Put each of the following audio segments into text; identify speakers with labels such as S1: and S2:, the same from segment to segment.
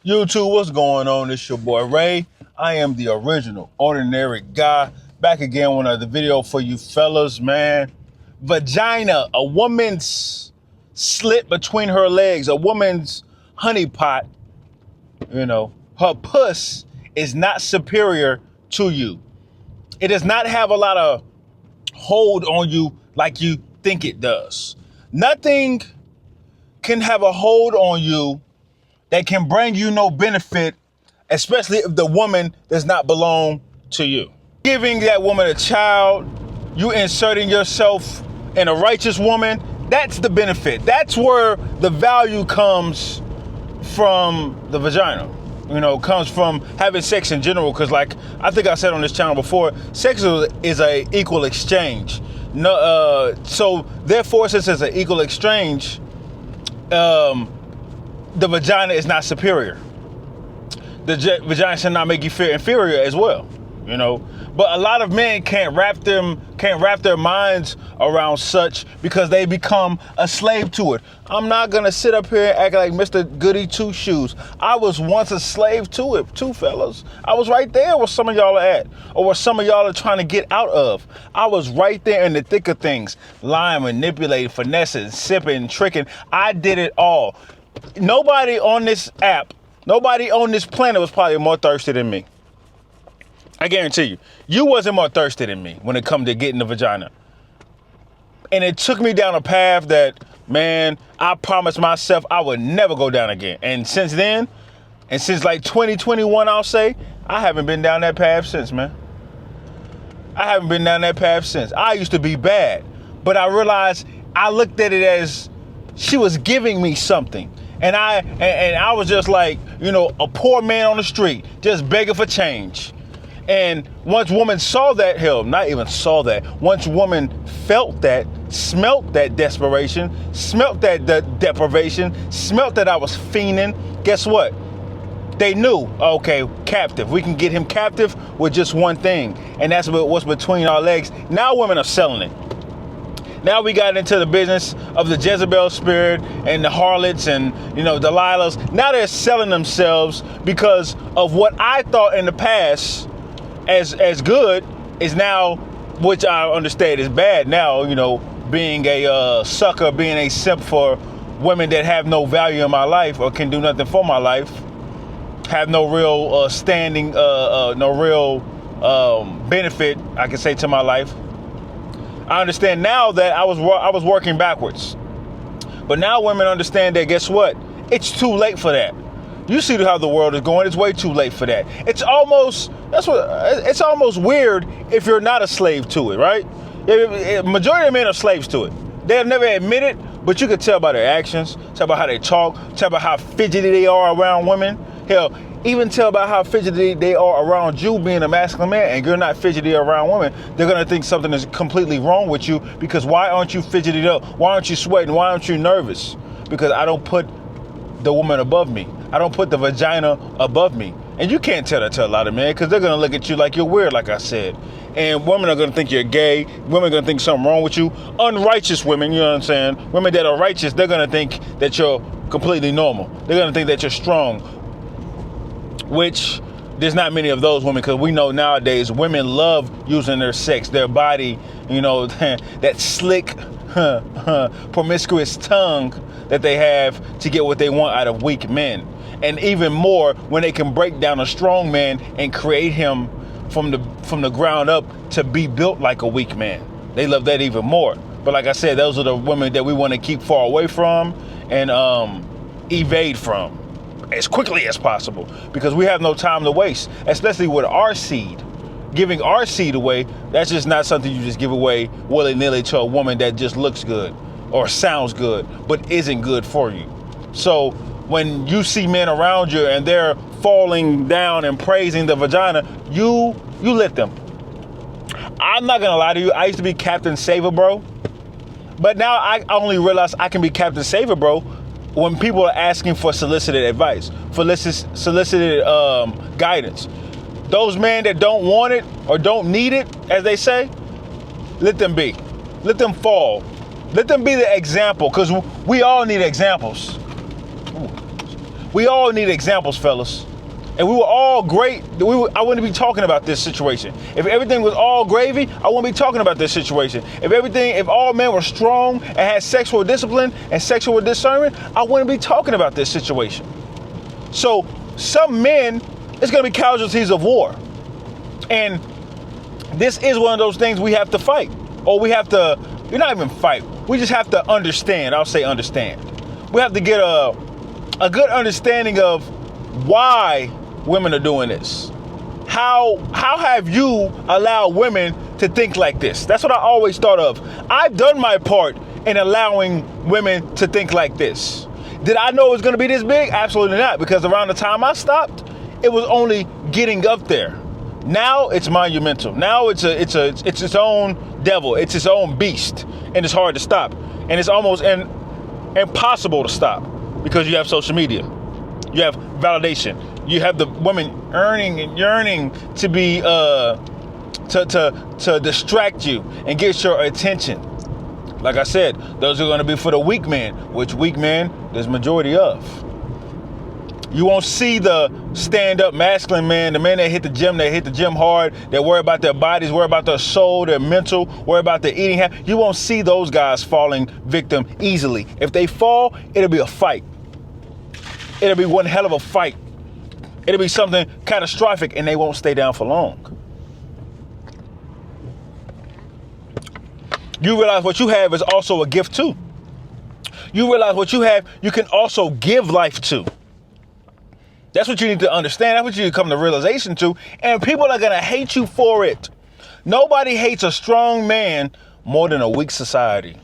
S1: YouTube, what's going on? It's your boy Ray. I am the original ordinary guy. Back again with another video for you fellas, man. Vagina, a woman's slit between her legs, a woman's honeypot, her puss is not superior to you. It does not have a lot of hold on you like you think it does. Nothing can have a hold on you that can bring you no benefit, especially if the woman does not belong to you. Giving that woman a child, you inserting yourself in a righteous woman, that's the benefit. That's where the value comes from the vagina. Comes from having sex in general, because like I think I said on this channel before, sex is a equal exchange. So therefore, since it's an equal exchange, the vagina is not superior. The vagina should not make you feel inferior as well, But a lot of men can't wrap their minds around such because they become a slave to it. I'm not gonna sit up here and act like Mr. Goody Two Shoes. I was once a slave to it too, fellas. I was right there where some of y'all are at, or where some of y'all are trying to get out of. I was right there in the thick of things, lying, manipulating, finessing, sipping, tricking. I did it all. Nobody on this app, nobody on this planet was probably more thirsty than me. I guarantee you, you wasn't more thirsty than me when it come to getting the vagina. And it took me down a path that, man, I promised myself I would never go down again. And since then, and since like 2021, I'll say, I haven't been down that path since, man. I haven't been down that path since. I used to be bad, but I realized I looked at it as she was giving me something. And I was just like, a poor man on the street, just begging for change. And once woman saw that, once woman felt that, smelt that desperation, smelt that deprivation, smelt that I was fiending, guess what? They knew, okay, captive. We can get him captive with just one thing, and that's what's between our legs. Now women are selling it. Now we got into the business of the Jezebel spirit and the harlots and, Delilahs. Now they're selling themselves because of what I thought in the past as good is now, which I understand is bad now, being a sucker, being a simp for women that have no value in my life or can do nothing for my life, have no real standing, no real benefit, I can say, to my life. I understand now that I was working backwards. But now women understand that, guess what? It's too late for that. You see how the world is going. It's way too late for that. It's almost weird if you're not a slave to it, right? Majority of men are slaves to it. They'll never admit it, but you can tell by their actions, tell by how they talk, tell by how fidgety they are around women. Hell, even tell by how fidgety they are around you being a masculine man, and you're not fidgety around women. They're gonna think something is completely wrong with you, because why aren't you fidgeted up? Why aren't you sweating? Why aren't you nervous? Because I don't put the woman above me. I don't put the vagina above me. And you can't tell that to a lot of men, because they're gonna look at you like you're weird, like I said. And women are gonna think you're gay. Women are gonna think something wrong with you. Unrighteous women, you know what I'm saying? Women that are righteous, they're gonna think that you're completely normal. They're gonna think that you're strong. Which there's not many of those women, because we know nowadays women love using their sex, their body, that slick, promiscuous tongue that they have to get what they want out of weak men. And even more when they can break down a strong man and create him from the ground up to be built like a weak man. They love that even more. But like I said, those are the women that we want to keep far away from and evade from as quickly as possible, because we have no time to waste, especially with our seed. Giving our seed away, that's just not something you just give away willy-nilly to a woman that just looks good or sounds good but isn't good for you. So when you see men around you and they're falling down and praising the vagina, you let them. I'm not gonna lie to you, I used to be Captain Saver Bro, but now I only realize I can be Captain Saver Bro when people are asking for solicited advice, for solicited guidance. Those men that don't want it or don't need it, as they say, let them be. Let them fall. Let them be the example, because we all need examples. We all need examples, fellas. And we were all great. I wouldn't be talking about this situation. If everything was all gravy, I wouldn't be talking about this situation. If all men were strong and had sexual discipline and sexual discernment, I wouldn't be talking about this situation. So some men, it's going to be casualties of war. And this is one of those things we have to fight. Or we have to, you're not even fight. We just have to understand. I'll say understand. We have to get a good understanding of why women are doing this. How have you allowed women to think like this? That's what I always thought of. I've done my part in allowing women to think like this. Did I know it was going to be this big? Absolutely not, because around the time I stopped, it was only getting up there. Now it's monumental. Now it's its own devil. It's its own beast, and it's hard to stop. And it's almost impossible to stop because you have social media. You have validation. You have the women earning and yearning to be to distract you and get your attention. Like I said, those are going to be for the weak men, which weak men there's majority of. You won't see the stand-up masculine man, the men that hit the gym hard, that worry about their bodies, worry about their soul, their mental, worry about their eating habits. You won't see those guys falling victim easily. If they fall, it'll be a fight. It'll be one hell of a fight. It'll be something catastrophic, and they won't stay down for long. You realize what you have is also a gift too. You realize what you have, you can also give life to. That's what you need to understand. That's what you need to come to realization to. And people are going to hate you for it. Nobody hates a strong man more than a weak society.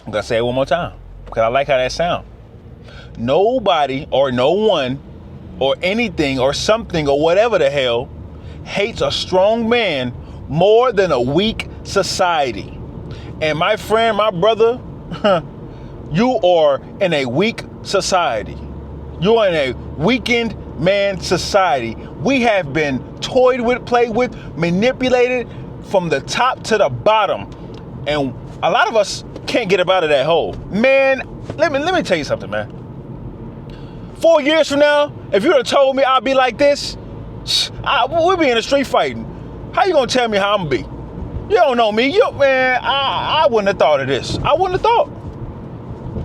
S1: I'm going to say it one more time because I like how that sounds. Nobody or no one or anything or something or whatever the hell hates a strong man more than a weak society. And my friend, my brother, you are in a weak society. You are in a weakened man society. We have been toyed with, played with, manipulated from the top to the bottom. And a lot of us can't get up out of that hole. Man, let me tell you something, man. 4 years from now, if you'd have told me I'd be like this, we'd be in the street fighting. How you gonna tell me how I'm gonna be? You don't know me. I wouldn't have thought of this. I wouldn't have thought.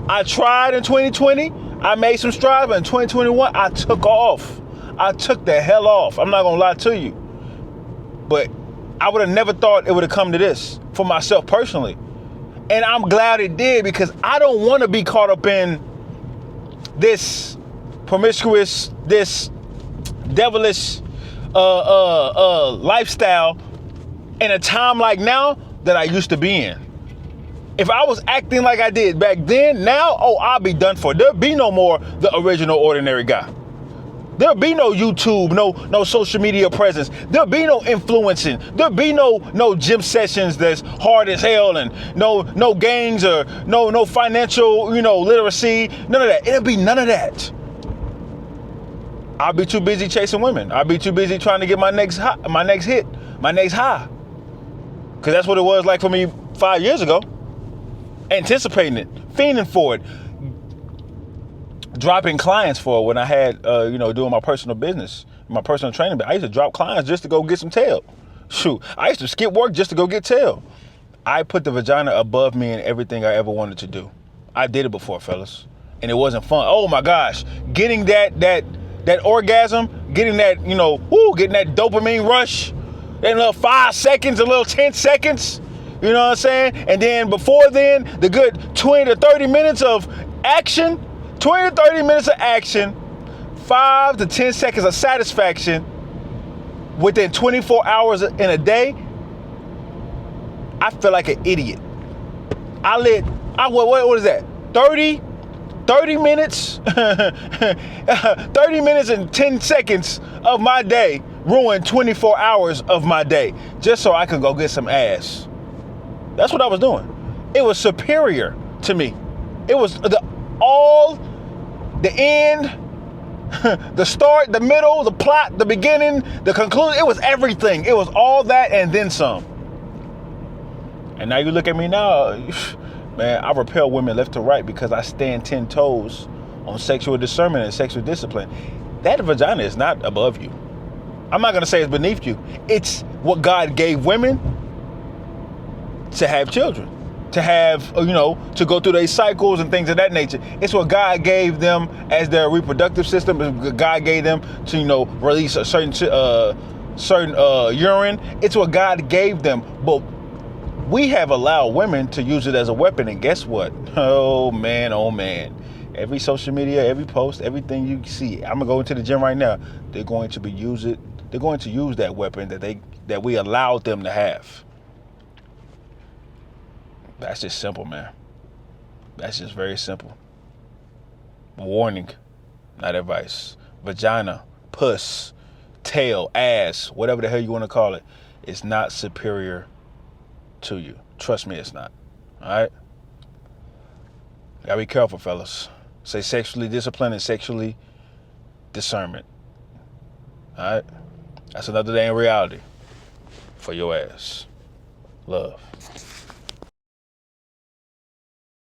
S1: I tried in 2020. I made some strides, but in 2021, I took off. I took the hell off. I'm not gonna lie to you. But I would have never thought it would have come to this for myself personally. And I'm glad it did because I don't want to be caught up in this promiscuous, this devilish lifestyle in a time like now that I used to be in. If I was acting like I did back then, now, I'll be done for. There'll be no more the original ordinary guy. There'll be no YouTube, no social media presence. There'll be no influencing. There'll be no gym sessions that's hard as hell and no gangs or no financial, literacy. None of that. It'll be none of that. I'll be too busy chasing women. I'll be too busy trying to get my next hit, my next high. Because that's what it was like for me 5 years ago. Anticipating it, fiending for it, dropping clients for it when I had, doing my personal business, my personal training. I used to drop clients just to go get some tail. Shoot, I used to skip work just to go get tail. I put the vagina above me in everything I ever wanted to do. I did it before, fellas, and it wasn't fun. Oh my gosh, getting that orgasm, getting that, getting that dopamine rush, that little 5 seconds, a little 10 seconds. You know what I'm saying? And then before then, the good 20 to 30 minutes of action, 5 to 10 seconds of satisfaction within 24 hours in a day, I feel like an idiot. What is that? 30 minutes, 30 minutes and 10 seconds of my day ruined 24 hours of my day just so I could go get some ass. That's what I was doing. It was superior to me. It was the end, the start, the middle, the plot, the beginning, the conclusion. It was everything. It was all that and then some. And now you look at me now, man, I repel women left to right because I stand 10 toes on sexual discernment and sexual discipline, that vagina is not above you. I'm not going to say it's beneath you. It's what God gave women to have children, to have, to go through their cycles and things of that nature. It's what God gave them as their reproductive system. God gave them to, release a certain urine. It's what God gave them. But we have allowed women to use it as a weapon. And guess what? Oh, man, oh, man. Every social media, every post, everything you see, I'm going to go into the gym right now. They're going to use that weapon that we allowed them to have. That's just simple, man. That's just very simple. Warning, not advice. Vagina, puss, tail, ass, whatever the hell you want to call it, is not superior to you. Trust me, it's not. All right? Gotta be careful, fellas. Say sexually disciplined and sexually discernment. All right? That's another day in reality for your ass. Love.